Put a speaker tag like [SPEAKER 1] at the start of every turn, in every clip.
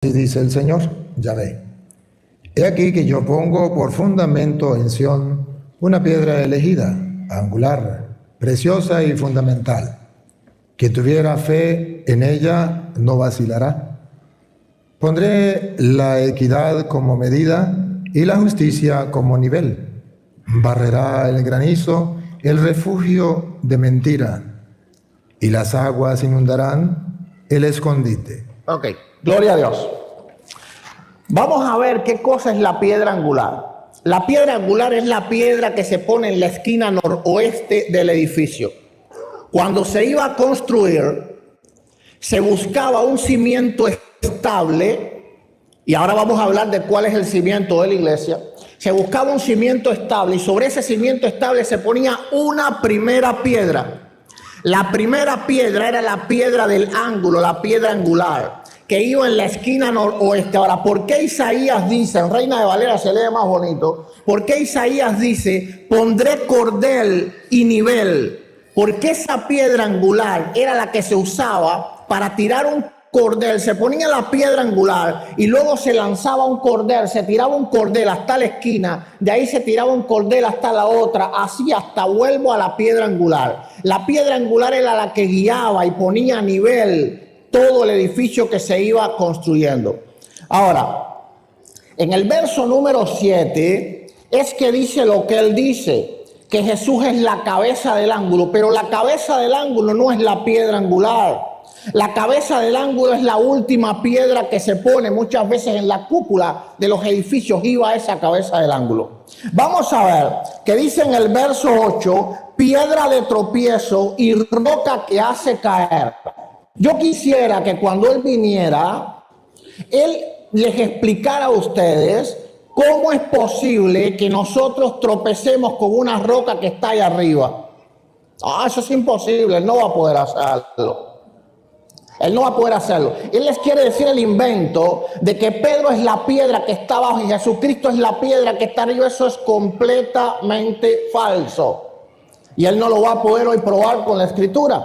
[SPEAKER 1] Así dice el Señor, Yahvé. He aquí que yo pongo por fundamento en Sión una piedra elegida, angular, preciosa y fundamental. Quien tuviera fe en ella no vacilará. Pondré la equidad como medida y la justicia como nivel. Barrerá el granizo, el refugio de mentira, y las aguas inundarán el escondite.
[SPEAKER 2] Ok, gloria a Dios. Vamos a ver qué cosa es la piedra angular. La piedra angular es la piedra que se pone en la esquina noroeste del edificio. Cuando se iba a construir, se buscaba un cimiento estable, y ahora vamos a hablar de cuál es el cimiento de la iglesia. Se buscaba un cimiento estable y sobre ese cimiento estable se ponía una primera piedra. La primera piedra era la piedra del ángulo, la piedra angular, que iba en la esquina noroeste. Ahora, ¿por qué Isaías dice, en Reina de Valera se lee más bonito, por qué Isaías dice, pondré cordel y nivel? Porque esa piedra angular era la que se usaba para tirar un cordel. Se ponía la piedra angular y luego se lanzaba un cordel, se tiraba un cordel hasta la esquina, de ahí se tiraba un cordel hasta la otra, así hasta vuelvo a la piedra angular. La piedra angular era la que guiaba y ponía a nivel todo el edificio que se iba construyendo. Ahora, en el verso número 7 es que dice lo que él dice, que Jesús es la cabeza del ángulo, pero la cabeza del ángulo no es la piedra angular. La cabeza del ángulo es la última piedra que se pone muchas veces en la cúpula de los edificios, iba esa cabeza del ángulo. Vamos a ver que dice en el verso 8, piedra de tropiezo y roca que hace caer. Yo quisiera que cuando él viniera, él les explicara a ustedes cómo es posible que nosotros tropecemos con una roca que está ahí arriba. Eso es imposible, él no va a poder hacerlo. Él no va a poder hacerlo. Él les quiere decir el invento de que Pedro es la piedra que está abajo y Jesucristo es la piedra que está arriba. Eso es completamente falso. Y él no lo va a poder hoy probar con la escritura.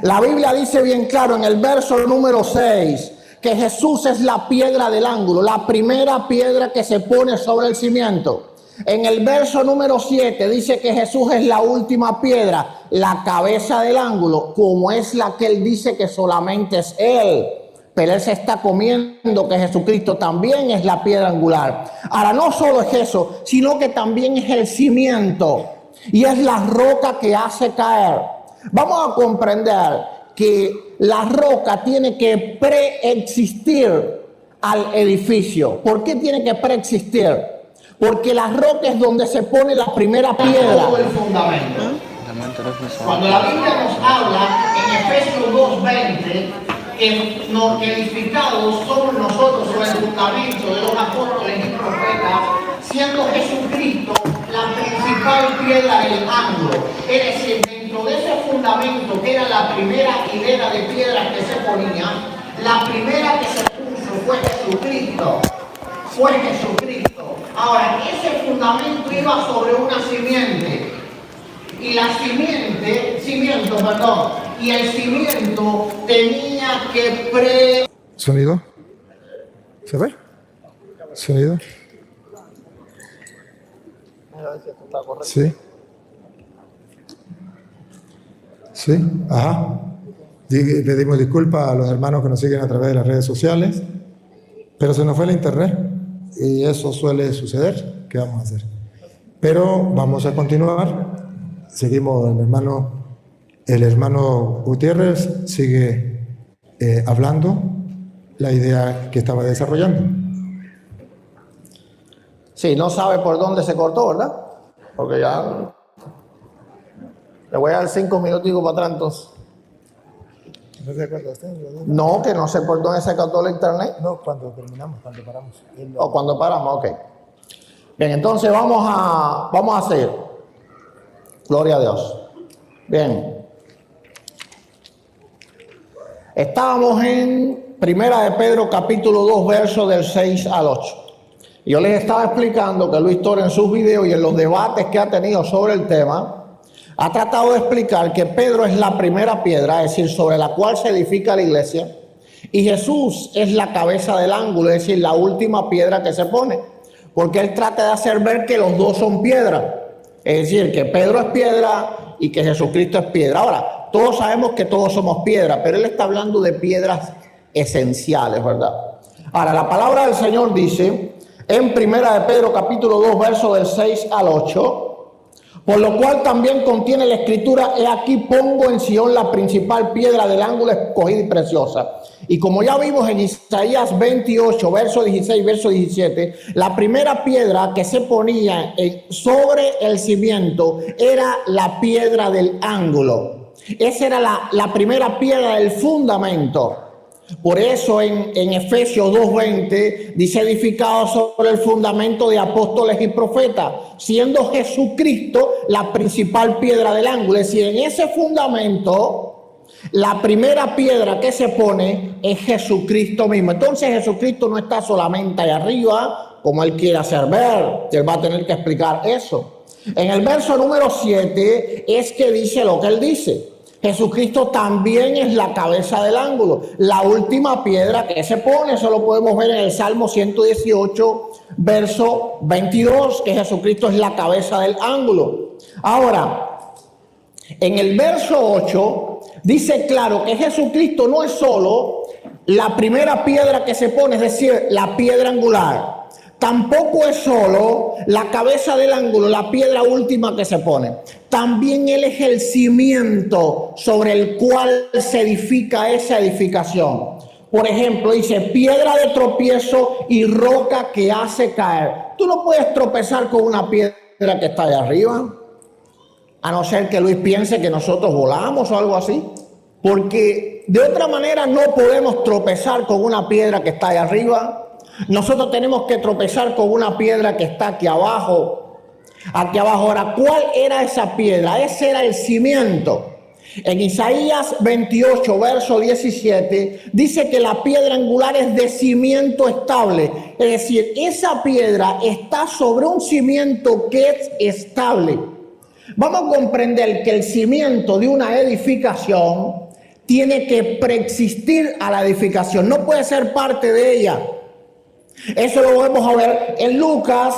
[SPEAKER 2] La Biblia dice bien claro en el verso número 6 que Jesús es la piedra del ángulo, la primera piedra que se pone sobre el cimiento. En el verso número 7 dice que Jesús es la última piedra, la cabeza del ángulo, como es la que él dice que solamente es él. Pero él se está comiendo que Jesucristo también es la piedra angular. Ahora, no solo es eso, sino que también es el cimiento y es la roca que hace caer. Vamos a comprender que la roca tiene que preexistir al edificio. ¿Por qué tiene que preexistir? Porque la roca es donde se pone la primera piedra.
[SPEAKER 3] Todo el fundamento. Cuando la Biblia nos habla en Efesios 2:20 que edificados somos nosotros sobre el fundamento de los apóstoles y profetas, siendo Jesucristo la principal piedra del ángulo. Es decir, dentro de ese fundamento que era la primera hilera de piedras que se ponía, la primera que se puso fue Jesucristo. Fue Jesucristo. Ahora, ese fundamento iba sobre una simiente. Y la cimiento, y el cimiento tenía que
[SPEAKER 1] ¿Sonido? ¿Se ve? ¿Sonido? Sí. Sí, ajá. Pedimos disculpas a los hermanos que nos siguen a través de las redes sociales, pero se nos fue el internet y eso suele suceder. ¿Qué vamos a hacer? Pero vamos a continuar. Seguimos, el hermano Gutiérrez sigue hablando la idea que estaba desarrollando.
[SPEAKER 2] Sí, no sabe por dónde se cortó, ¿verdad? Porque ya le voy a dar 5 minutos para atrás entonces.
[SPEAKER 4] ¿No se acuerda usted?
[SPEAKER 2] No, que no sé por dónde se cortó el internet.
[SPEAKER 4] No, cuando terminamos, cuando paramos.
[SPEAKER 2] O cuando paramos, ok. Bien, entonces vamos a seguir. Gloria a Dios. Bien. Estábamos en Primera de Pedro, capítulo 2, versos del 6 al 8. Yo les estaba explicando que Luis Torres en sus videos y en los debates que ha tenido sobre el tema, ha tratado de explicar que Pedro es la primera piedra, es decir, sobre la cual se edifica la iglesia, Y Jesús es la cabeza del ángulo, es decir, la última piedra que se pone. Porque él trata de hacer ver que los dos son piedra. Es decir, que Pedro es piedra y que Jesucristo es piedra. Ahora, todos sabemos que todos somos piedra, pero él está hablando de piedras esenciales, ¿verdad? Ahora, la palabra del Señor dice en Primera de Pedro capítulo 2, verso del 6 al 8, por lo cual también contiene la escritura: he aquí pongo en Sión la principal piedra del ángulo, escogida y preciosa. Y como ya vimos en Isaías 28, verso 16, verso 17, la primera piedra que se ponía sobre el cimiento era la piedra del ángulo. Esa era la primera piedra del fundamento. Por eso en Efesios 2:20 dice: edificado sobre el fundamento de apóstoles y profetas, siendo Jesucristo la principal piedra del ángulo. Es decir, en ese fundamento, la primera piedra que se pone es Jesucristo mismo. Entonces Jesucristo no está solamente ahí arriba, como él quiere hacer ver. Él va a tener que explicar eso. En el verso número 7 es que dice lo que él dice: Jesucristo también es la cabeza del ángulo, la última piedra que se pone. Eso lo podemos ver en el Salmo 118, verso 22, que Jesucristo es la cabeza del ángulo. Ahora, en el verso 8 dice claro que Jesucristo no es solo la primera piedra que se pone, es decir, la piedra angular. Tampoco es solo la cabeza del ángulo, la piedra última que se pone. También Él es el cimiento sobre el cual se edifica esa edificación. Por ejemplo, dice: piedra de tropiezo y roca que hace caer. Tú no puedes tropezar con una piedra que está allá arriba, a no ser que Luis piense que nosotros volamos o algo así. Porque de otra manera no podemos tropezar con una piedra que está allá arriba. Nosotros tenemos que tropezar con una piedra que está aquí abajo. Aquí abajo. Ahora, ¿cuál era esa piedra? Ese era el cimiento. En Isaías 28, verso 17, dice que la piedra angular es de cimiento estable. Es decir, esa piedra está sobre un cimiento que es estable. Vamos a comprender que el cimiento de una edificación tiene que preexistir a la edificación. No puede ser parte de ella. Eso lo vamos a ver en Lucas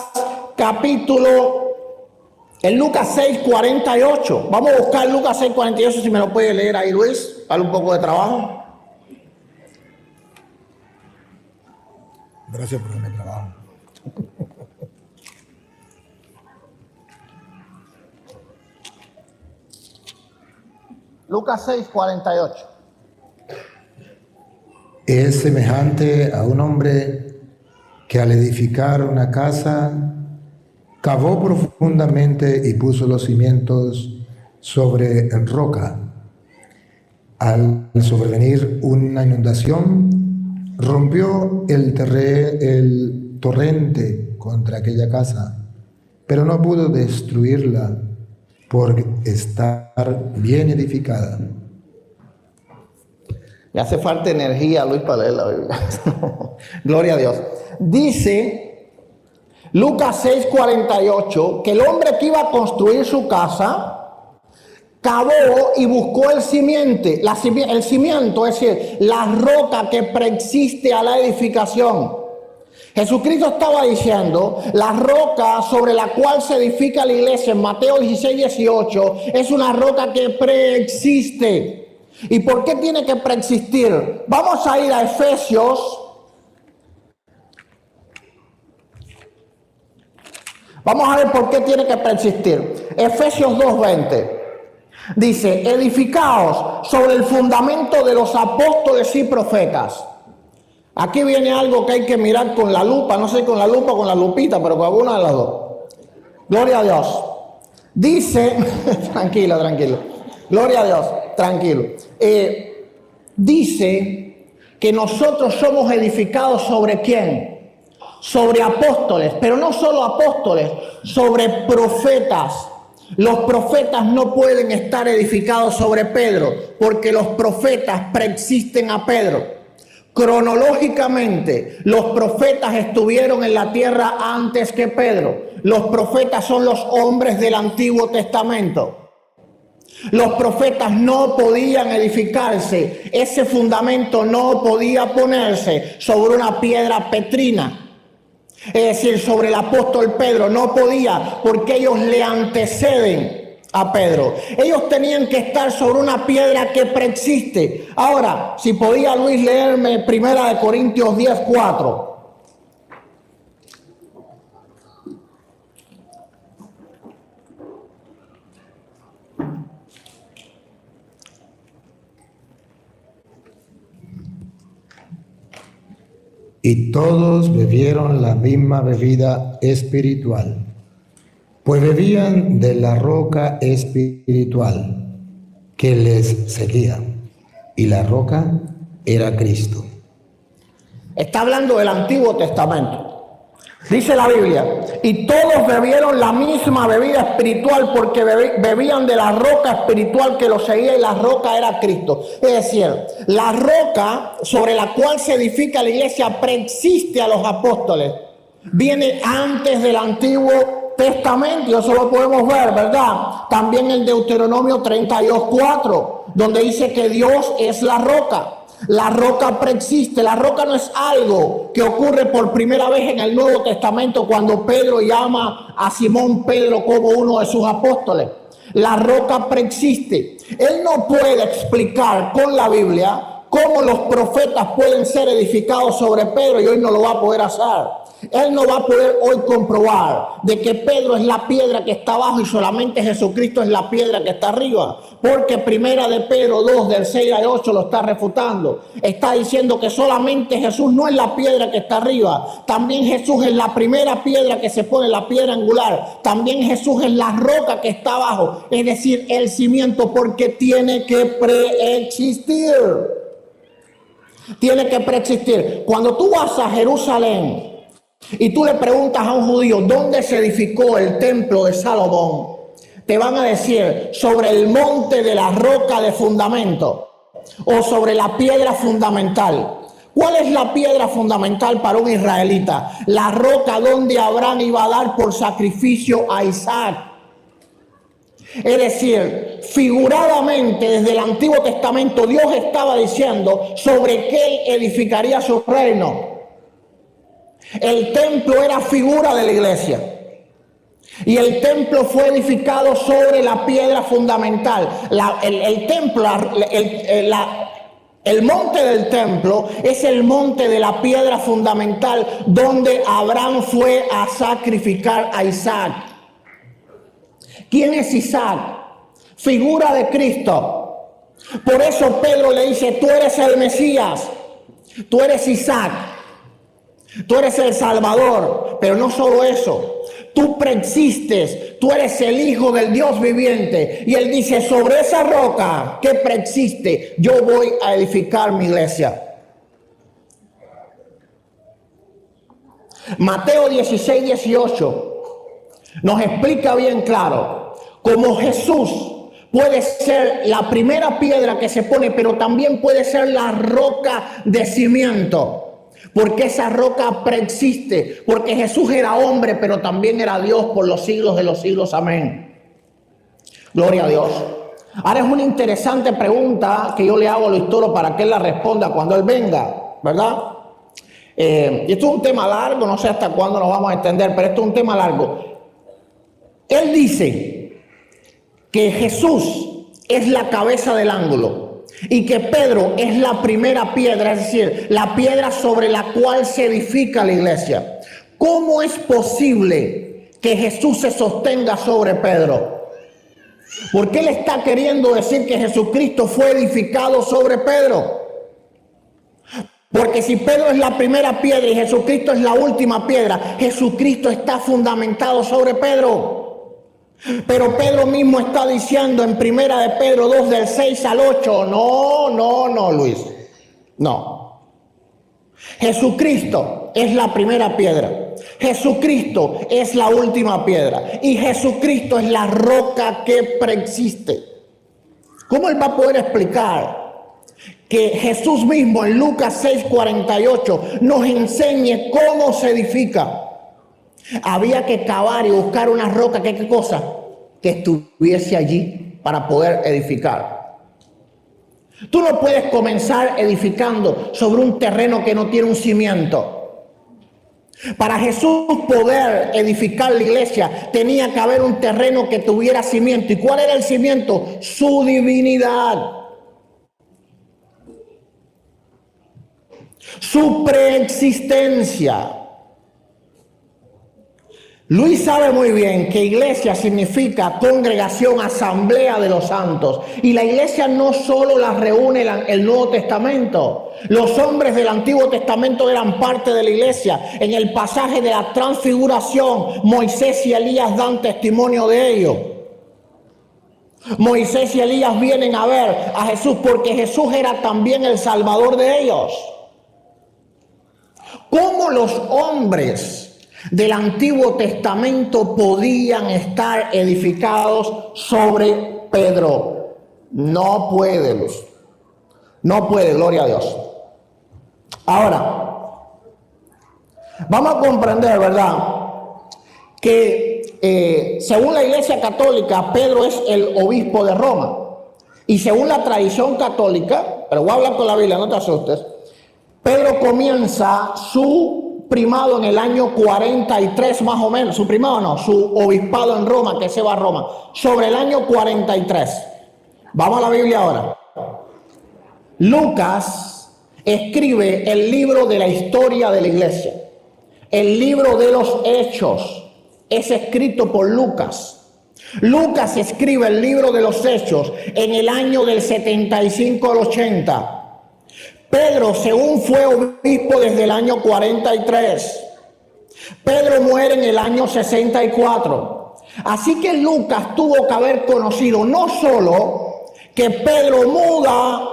[SPEAKER 2] 6:48. Vamos a buscar Lucas 6:48, si me lo puede leer ahí, Luis. Dale un poco de trabajo.
[SPEAKER 1] Gracias por mi trabajo.
[SPEAKER 2] Lucas 6:48.
[SPEAKER 1] Es semejante a un hombre que al edificar una casa cavó profundamente y puso los cimientos sobre roca. Al sobrevenir una inundación, rompió el torrente contra aquella casa, pero no pudo destruirla por estar bien edificada.
[SPEAKER 2] Le hace falta energía a Luis para leer la Biblia. Gloria a Dios. Dice Lucas 6:48 que el hombre que iba a construir su casa cavó y buscó el cimiento, es decir, la roca que preexiste a la edificación. Jesucristo estaba diciendo: la roca sobre la cual se edifica la iglesia en Mateo 16:18 es una roca que preexiste. ¿Y por qué tiene que preexistir? Vamos a ir a Efesios. Vamos a ver por qué tiene que preexistir. Efesios 2:20. Dice: edificaos sobre el fundamento de los apóstoles y profetas. Aquí viene algo que hay que mirar con la lupa. No sé con la lupa o con la lupita, pero con alguna de las dos. Gloria a Dios. Dice, tranquilo. Gloria a Dios, tranquilo. Dice que nosotros somos edificados ¿sobre quién? Sobre apóstoles, pero no solo apóstoles, sobre profetas. Los profetas no pueden estar edificados sobre Pedro, porque los profetas preexisten a Pedro. Cronológicamente, los profetas estuvieron en la tierra antes que Pedro. Los profetas son los hombres del Antiguo Testamento. Los profetas no podían edificarse. Ese fundamento no podía ponerse sobre una piedra petrina. Es decir, sobre el apóstol Pedro. No podía, porque ellos le anteceden a Pedro. Ellos tenían que estar sobre una piedra que preexiste. Ahora, si podía Luis leerme 1 Corintios 10:4.
[SPEAKER 1] Y todos bebieron la misma bebida espiritual, pues bebían de la roca espiritual que les seguía, y la roca era Cristo.
[SPEAKER 2] Está hablando del Antiguo Testamento. Dice la Biblia, y todos bebieron la misma bebida espiritual porque bebían de la roca espiritual que los seguía, y la roca era Cristo. Es decir, la roca sobre la cual se edifica la iglesia preexiste a los apóstoles. Viene antes del Antiguo Testamento, y eso lo podemos ver, ¿verdad? También el Deuteronomio 32:4, donde dice que Dios es la roca. La roca preexiste. La roca no es algo que ocurre por primera vez en el Nuevo Testamento cuando Pedro llama a Simón Pedro como uno de sus apóstoles. La roca preexiste. Él no puede explicar con la Biblia cómo los profetas pueden ser edificados sobre Pedro, y hoy no lo va a poder hacer. Él no va a poder hoy comprobar de que Pedro es la piedra que está abajo y solamente Jesucristo es la piedra que está arriba. Porque primera de Pedro 2, del 6 al 8 lo está refutando. Está diciendo que solamente Jesús no es la piedra que está arriba. También Jesús es la primera piedra que se pone, la piedra angular. También Jesús es la roca que está abajo. Es decir, el cimiento, porque tiene que preexistir. Tiene que preexistir. Cuando tú vas a Jerusalén y tú le preguntas a un judío dónde se edificó el templo de Salomón, te van a decir sobre el monte de la roca de fundamento o sobre la piedra fundamental. ¿Cuál es la piedra fundamental para un israelita? La roca donde Abraham iba a dar por sacrificio a Isaac. Es decir, figuradamente desde el Antiguo Testamento Dios estaba diciendo sobre qué edificaría su reino. El templo era figura de la iglesia. Y el templo fue edificado sobre la piedra fundamental. El monte del templo es el monte de la piedra fundamental donde Abraham fue a sacrificar a Isaac. ¿Quién es Isaac? Figura de Cristo. Por eso Pedro le dice, tú eres el Mesías, tú eres Isaac. Tú eres el Salvador, pero no solo eso. Tú preexistes, tú eres el Hijo del Dios viviente. Y él dice, sobre esa roca que preexiste, yo voy a edificar mi iglesia. Mateo 16:18 nos explica bien claro cómo Jesús puede ser la primera piedra que se pone, pero también puede ser la roca de cimiento. Porque esa roca preexiste, porque Jesús era hombre, pero también era Dios por los siglos de los siglos. Amén. Gloria a Dios. Ahora es una interesante pregunta que yo le hago a Luis Toro para que él la responda cuando él venga, ¿verdad? Y esto es un tema largo, no sé hasta cuándo nos vamos a extender, pero esto es un tema largo. Él dice que Jesús es la cabeza del ángulo y que Pedro es la primera piedra, es decir, la piedra sobre la cual se edifica la iglesia. ¿Cómo es posible que Jesús se sostenga sobre Pedro? Porque él está queriendo decir que Jesucristo fue edificado sobre Pedro. Porque si Pedro es la primera piedra y Jesucristo es la última piedra, Jesucristo está fundamentado sobre Pedro. Pero Pedro mismo está diciendo en primera de Pedro 2 del 6 al 8, no, Luis, no. Jesucristo es la primera piedra, Jesucristo es la última piedra y Jesucristo es la roca que preexiste. ¿Cómo él va a poder explicar que Jesús mismo en Lucas 6:48 nos enseñe cómo se edifica? Había que cavar y buscar una roca, ¿qué cosa? Que estuviese allí. para poder edificar. Tú no puedes comenzar edificando sobre un terreno que no tiene un cimiento. Para Jesús poder edificar la iglesia, tenía que haber un terreno que tuviera cimiento. ¿Y cuál era el cimiento? Su divinidad. Su preexistencia. Luis sabe muy bien que iglesia significa congregación, asamblea de los santos. Y la iglesia no solo la reúne el Nuevo Testamento. Los hombres del Antiguo Testamento eran parte de la iglesia. En el pasaje de la transfiguración, Moisés y Elías dan testimonio de ello. Moisés y Elías vienen a ver a Jesús porque Jesús era también el Salvador de ellos. ¿Cómo los hombres del Antiguo Testamento podían estar edificados sobre Pedro? No puede, Luz. No puede, gloria a Dios. Ahora, vamos a comprender, ¿verdad?, que según la Iglesia Católica, Pedro es el obispo de Roma. Y según la tradición católica, pero voy a hablar con la Biblia, no te asustes, Pedro comienza su primado en el año 43 más o menos, su primado no, su obispado en Roma, que se va a Roma, sobre el año 43. Vamos a la Biblia ahora. Lucas escribe el libro de la historia de la iglesia. El libro de los Hechos es escrito por Lucas. Lucas escribe el libro de los Hechos en el año del 75 al 80. Pedro, según fue obispo desde el año 43. Pedro muere en el año 64. Así que Lucas tuvo que haber conocido no solo que Pedro muda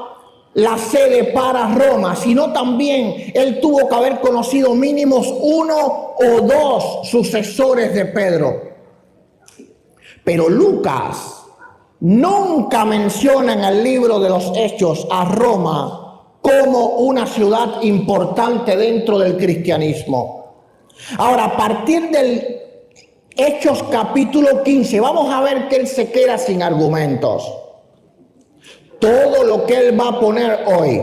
[SPEAKER 2] la sede para Roma, sino también él tuvo que haber conocido mínimos 1 o 2 sucesores de Pedro. Pero Lucas nunca menciona en el libro de los Hechos a Roma como una ciudad importante dentro del cristianismo. Ahora, a partir del Hechos capítulo 15, vamos a ver que él se queda sin argumentos. Todo lo que él va a poner hoy,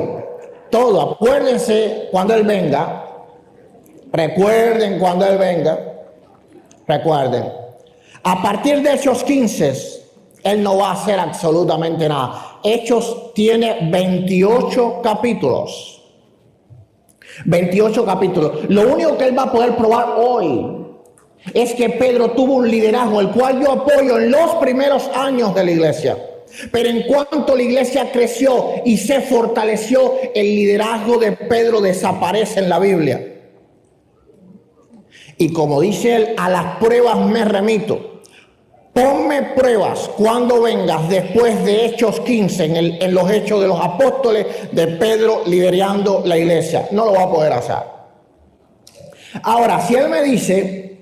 [SPEAKER 2] todo, acuérdense cuando él venga, recuerden cuando él venga, recuerden. A partir de Hechos 15, él no va a hacer absolutamente nada. Hechos tiene 28 capítulos. 28 capítulos. Lo único que él va a poder probar hoy es que Pedro tuvo un liderazgo, el cual yo apoyo en los primeros años de la iglesia. Pero en cuanto la iglesia creció y se fortaleció, el liderazgo de Pedro desaparece en la Biblia. Y como dice él, a las pruebas me remito. Ponme pruebas cuando vengas después de Hechos 15, en los Hechos de los Apóstoles, de Pedro liderando la iglesia. No lo va a poder hacer. Ahora, si él me dice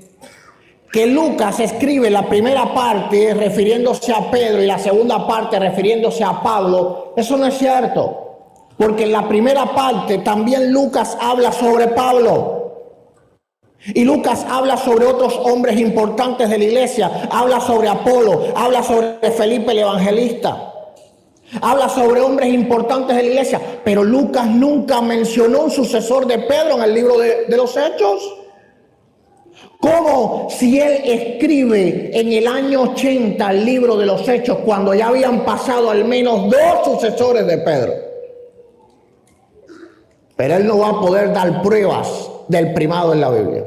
[SPEAKER 2] que Lucas escribe la primera parte refiriéndose a Pedro y la segunda parte refiriéndose a Pablo, eso no es cierto. Porque en la primera parte también Lucas habla sobre Pablo. Y Lucas habla sobre otros hombres importantes de la iglesia, habla sobre Apolo, habla sobre Felipe el evangelista, habla sobre hombres importantes de la iglesia, pero Lucas nunca mencionó un sucesor de Pedro en el libro de los Hechos. ¿Cómo si él escribe en el año 80 el libro de los Hechos cuando ya habían pasado al menos 2 sucesores de Pedro? Pero él no va a poder dar pruebas del primado en la Biblia.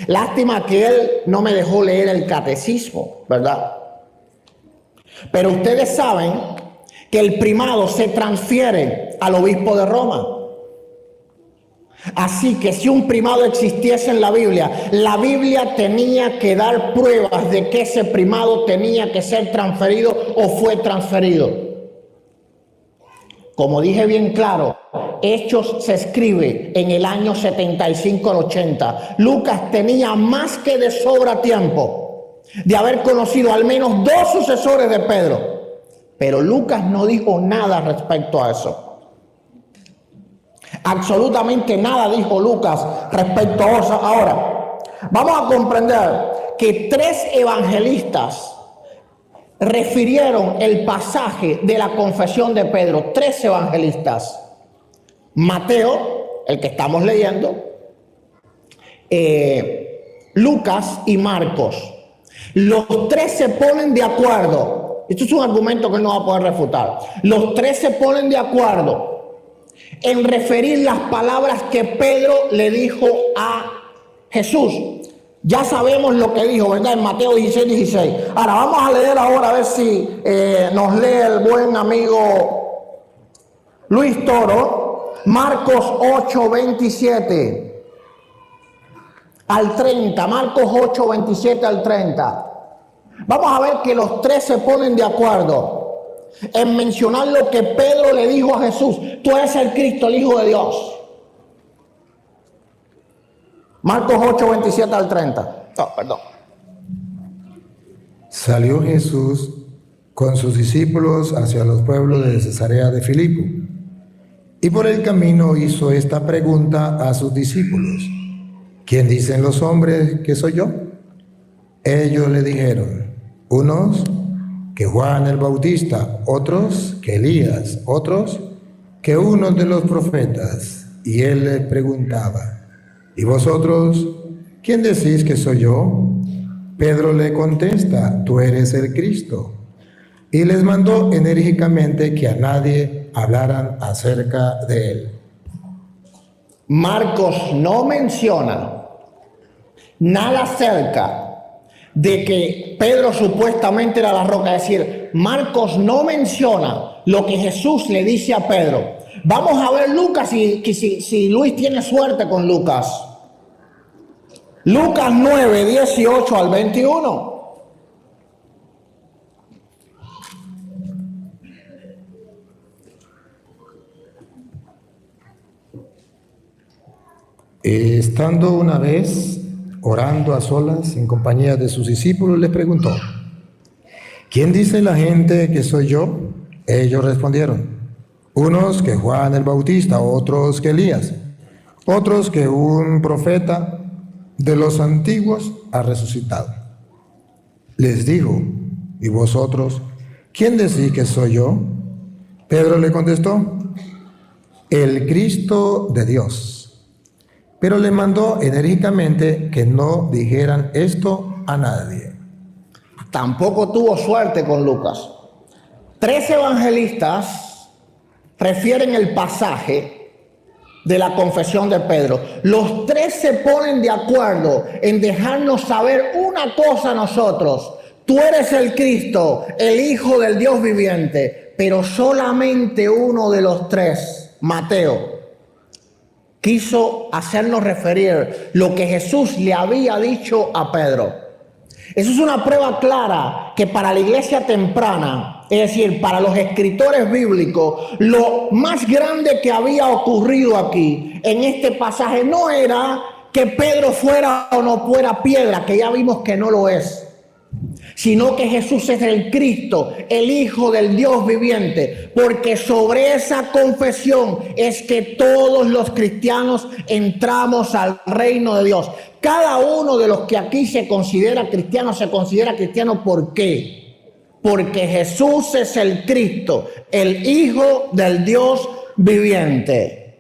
[SPEAKER 2] Lástima que él no me dejó leer el catecismo, ¿verdad? Pero ustedes saben que el primado se transfiere al obispo de Roma. Así que si un primado existiese en la Biblia tenía que dar pruebas de que ese primado tenía que ser transferido o fue transferido. Como dije bien claro, Hechos se escribe en el año 75 al 80. Lucas tenía más que de sobra tiempo de haber conocido al menos 2 sucesores de Pedro. Pero Lucas no dijo nada respecto a eso. Absolutamente nada dijo Lucas respecto a eso. Ahora, vamos a comprender que 3 evangelistas refirieron el pasaje de la confesión de Pedro. 3 evangelistas. Mateo, el que estamos leyendo, Lucas y Marcos. Los 3 se ponen de acuerdo. Esto es un argumento que él no va a poder refutar. Los 3 se ponen de acuerdo en referir las palabras que Pedro le dijo a Jesús. Ya sabemos lo que dijo, ¿verdad? En Mateo 16. Ahora vamos a leer ahora a ver si nos lee el buen amigo Luis Toro. Marcos 8:27 al 30. Marcos 8:27 al 30. Vamos a ver que los 3 se ponen de acuerdo en mencionar lo que Pedro le dijo a Jesús. Tú eres el Cristo, el Hijo de Dios. Marcos 8:27 al 30. Perdón.
[SPEAKER 1] Salió Jesús con sus discípulos hacia los pueblos de Cesarea de Filipo, y por el camino hizo esta pregunta a sus discípulos: ¿quién dicen los hombres que soy yo? Ellos le dijeron: unos que Juan el Bautista, otros que Elías, otros que uno de los profetas. Y él les preguntaba: ¿y vosotros quién decís que soy yo? Pedro le contesta: tú eres el Cristo. Y les mandó enérgicamente que a nadie hablaran acerca de él.
[SPEAKER 2] Marcos no menciona nada acerca de que Pedro supuestamente era la roca. Es decir, Marcos no menciona lo que Jesús le dice a Pedro. Vamos a ver Lucas, si Luis tiene suerte con Lucas. Lucas 9:18 al 21.
[SPEAKER 1] Estando una vez orando a solas en compañía de sus discípulos, les preguntó: ¿quién dice la gente que soy yo? Ellos respondieron: unos que Juan el Bautista, otros que Elías, otros que un profeta de los antiguos ha resucitado. Les dijo: ¿y vosotros quién decís que soy yo? Pedro le contestó: el Cristo de Dios. Pero le mandó enérgicamente que no dijeran esto a nadie.
[SPEAKER 2] Tampoco tuvo suerte con Lucas. 3 evangelistas refieren el pasaje de la confesión de Pedro. Los 3 se ponen de acuerdo en dejarnos saber una cosa a nosotros: tú eres el Cristo, el Hijo del Dios viviente. Pero solamente uno de los 3, Mateo, quiso hacernos referir lo que Jesús le había dicho a Pedro. Eso es una prueba clara que para la iglesia temprana, es decir, para los escritores bíblicos, lo más grande que había ocurrido aquí en este pasaje no era que Pedro fuera o no fuera piedra, que ya vimos que no lo es, sino que Jesús es el Cristo, el Hijo del Dios viviente, porque sobre esa confesión es que todos los cristianos entramos al reino de Dios. Cada uno de los que aquí se considera cristiano, ¿por qué? Porque Jesús es el Cristo, el Hijo del Dios viviente.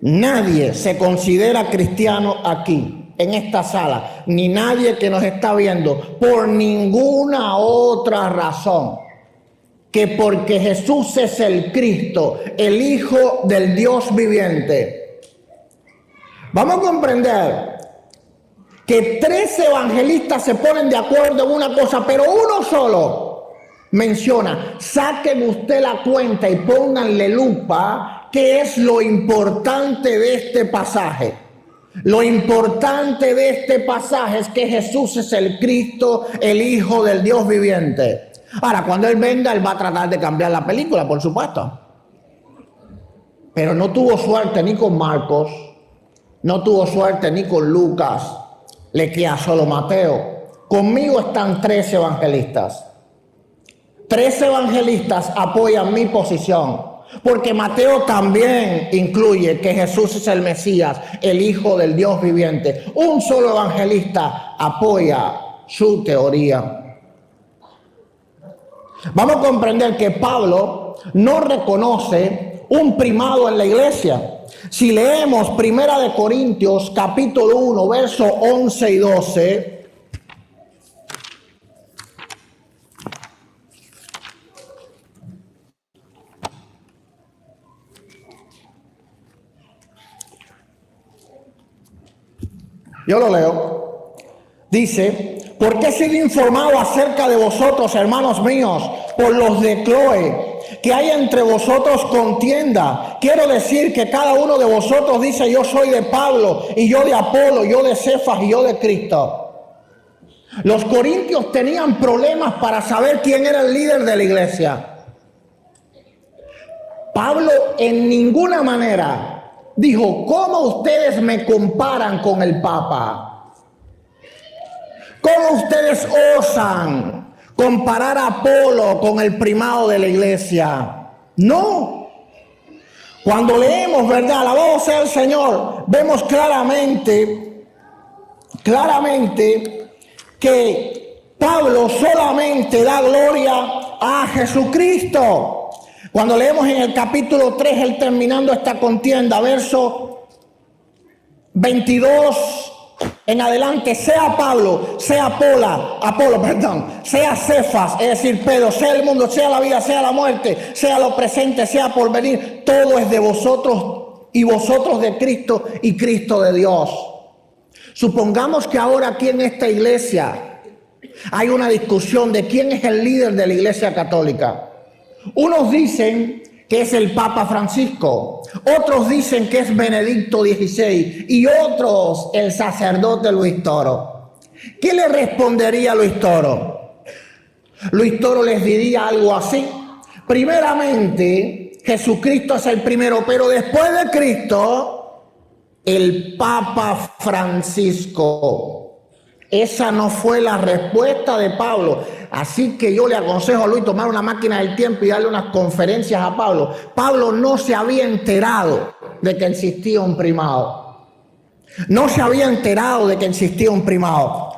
[SPEAKER 2] Nadie se considera cristiano aquí, en esta sala, ni nadie que nos está viendo, por ninguna otra razón que porque Jesús es el Cristo, el Hijo del Dios viviente. Vamos a comprender que 3 evangelistas se ponen de acuerdo en una cosa, pero uno solo menciona. Saquen usted la cuenta y pónganle lupa qué es lo importante de este pasaje. Lo importante de este pasaje es que Jesús es el Cristo, el Hijo del Dios viviente. Ahora, cuando Él venga, Él va a tratar de cambiar la película, por supuesto. Pero no tuvo suerte ni con Marcos, no tuvo suerte ni con Lucas, le queda solo Mateo. Conmigo están 3 evangelistas. 3 evangelistas apoyan mi posición. Porque Mateo también incluye que Jesús es el Mesías, el Hijo del Dios viviente. Un solo evangelista apoya su teoría. Vamos a comprender que Pablo no reconoce un primado en la iglesia. Si leemos 1 Corintios capítulo 1, versos 11 y 12, yo lo leo. Dice: porque he sido informado acerca de vosotros, hermanos míos, por los de Cloé, que hay entre vosotros contienda. Quiero decir que cada uno de vosotros dice: yo soy de Pablo, y yo de Apolo, yo de Cefas, y yo de Cristo. Los corintios tenían problemas para saber quién era el líder de la iglesia. Pablo en ninguna manera dijo: ¿cómo ustedes me comparan con el Papa? ¿Cómo ustedes osan comparar a Apolo con el primado de la iglesia? No. Cuando leemos, ¿verdad? Alabado sea el Señor, vemos claramente que Pablo solamente da gloria a Jesucristo. Cuando leemos en el capítulo 3, él terminando esta contienda, verso 22 en adelante: sea Pablo, sea Apolo, sea Cefas, es decir, Pedro, sea el mundo, sea la vida, sea la muerte, sea lo presente, sea por venir, todo es de vosotros y vosotros de Cristo y Cristo de Dios. Supongamos que ahora aquí en esta iglesia hay una discusión de quién es el líder de la iglesia católica. Unos dicen que es el Papa Francisco, otros dicen que es Benedicto XVI y otros el sacerdote Luis Toro. ¿Qué le respondería Luis Toro? Luis Toro les diría algo así: primeramente, Jesucristo es el primero, pero después de Cristo, el Papa Francisco. Esa no fue la respuesta de Pablo. Así que yo le aconsejo a Luis tomar una máquina del tiempo y darle unas conferencias a Pablo. Pablo no se había enterado de que existía un primado. No se había enterado de que existía un primado.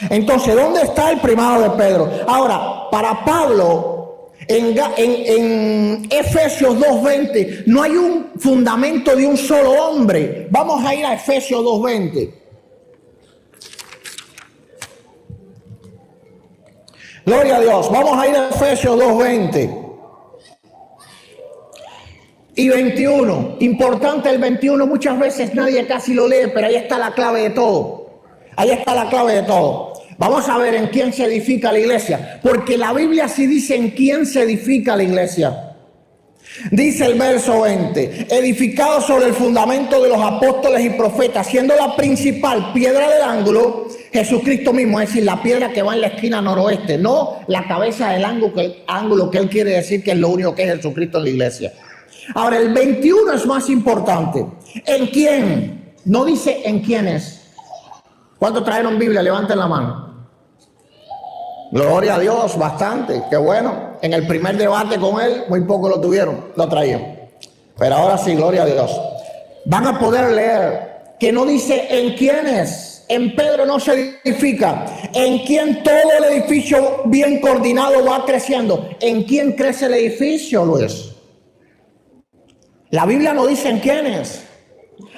[SPEAKER 2] Entonces, ¿dónde está el primado de Pedro? Ahora, para Pablo, en Efesios 2:20, no hay un fundamento de un solo hombre. Vamos a ir a Efesios 2:20. Gloria a Dios. Vamos a ir a Efesios 2:20 y 21. Importante el 21. Muchas veces nadie casi lo lee, pero ahí está la clave de todo. Ahí está la clave de todo. Vamos a ver en quién se edifica la iglesia, porque la Biblia sí dice en quién se edifica la iglesia. Dice el verso 20: edificado sobre el fundamento de los apóstoles y profetas, siendo la principal piedra del ángulo Jesucristo mismo, es decir, la piedra que va en la esquina noroeste, no la cabeza del ángulo que él quiere decir que es lo único que es Jesucristo en la iglesia. Ahora, el 21 es más importante. ¿En quién? No dice en quiénes. ¿Cuántos trajeron Biblia? Levanten la mano. Gloria a Dios, bastante, qué bueno. En el primer debate con él, muy poco lo traían. Pero ahora sí, gloria a Dios. Van a poder leer que no dice en quiénes. En Pedro no se edifica. En quién todo el edificio bien coordinado va creciendo. ¿En quién crece el edificio, Luis? La Biblia no dice en quiénes.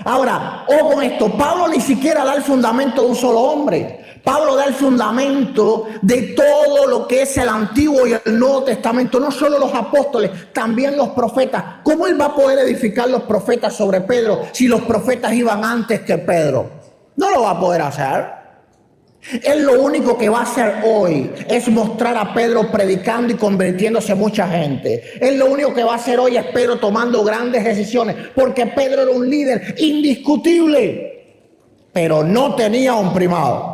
[SPEAKER 2] Ahora, ojo con esto. Pablo ni siquiera da el fundamento de un solo hombre. Pablo da el fundamento de todo lo que es el Antiguo y el Nuevo Testamento, no solo los apóstoles, también los profetas. ¿Cómo él va a poder edificar los profetas sobre Pedro si los profetas iban antes que Pedro? No lo va a poder hacer. Él lo único que va a hacer hoy es mostrar a Pedro predicando y convirtiéndose mucha gente. Él lo único que va a hacer hoy es Pedro tomando grandes decisiones, porque Pedro era un líder indiscutible, pero no tenía un primado.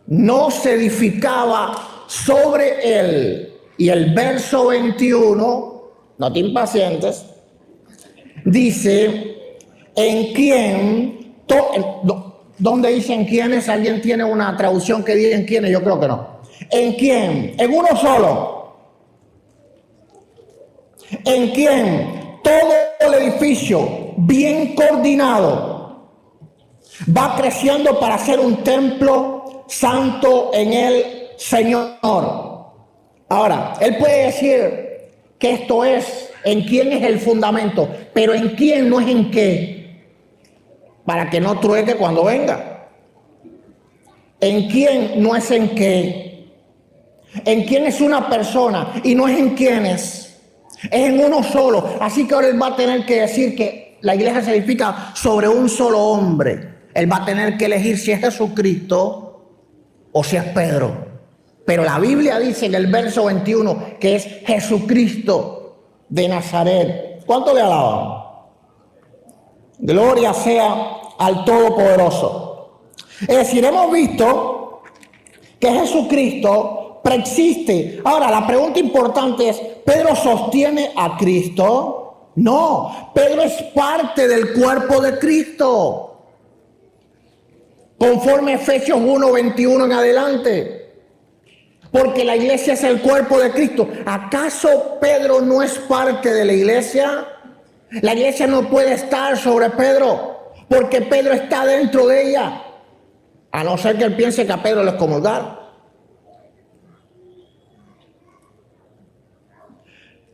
[SPEAKER 2] No se edificaba sobre él. Y el verso 21, no te impacientes, dice: en quién, ¿dónde dicen quiénes? ¿Alguien tiene una traducción que diga en quiénes? Yo creo que no. ¿En quién? En uno solo. En quién todo el edificio bien coordinado va creciendo para ser un templo santo en el Señor. Ahora, él puede decir que esto es en quién es el fundamento, pero en quién no es en qué, para que no trueque cuando venga. En quién no es en qué. En quién es una persona y no es en quiénes. Es en uno solo. Así que ahora él va a tener que decir que la iglesia se edifica sobre un solo hombre. Él va a tener que elegir si es Jesucristo o si es Pedro. Pero la Biblia dice en el verso 21 que es Jesucristo de Nazaret. ¿Cuánto le alaban? Gloria sea al Todopoderoso. Es decir, hemos visto que Jesucristo preexiste. Ahora, la pregunta importante es, ¿Pedro sostiene a Cristo? No, Pedro es parte del cuerpo de Cristo. Conforme Efesios 1:21 en adelante. Porque la iglesia es el cuerpo de Cristo. ¿Acaso Pedro no es parte de la iglesia? La iglesia no puede estar sobre Pedro, porque Pedro está dentro de ella. A no ser que él piense que a Pedro le excomulgaron.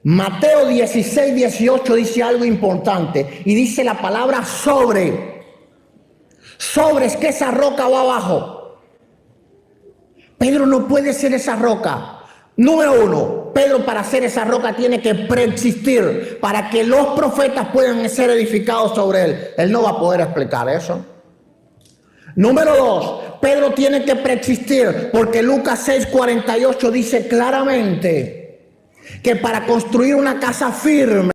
[SPEAKER 2] Mateo 16:18 dice algo importante. Y dice la palabra sobre. Sobre es que esa roca va abajo. Pedro no puede ser esa roca. Número uno, Pedro para ser esa roca tiene que preexistir para que los profetas puedan ser edificados sobre él. Él no va a poder explicar eso. Número dos, Pedro tiene que preexistir porque Lucas 6:48 dice claramente que para construir una casa firme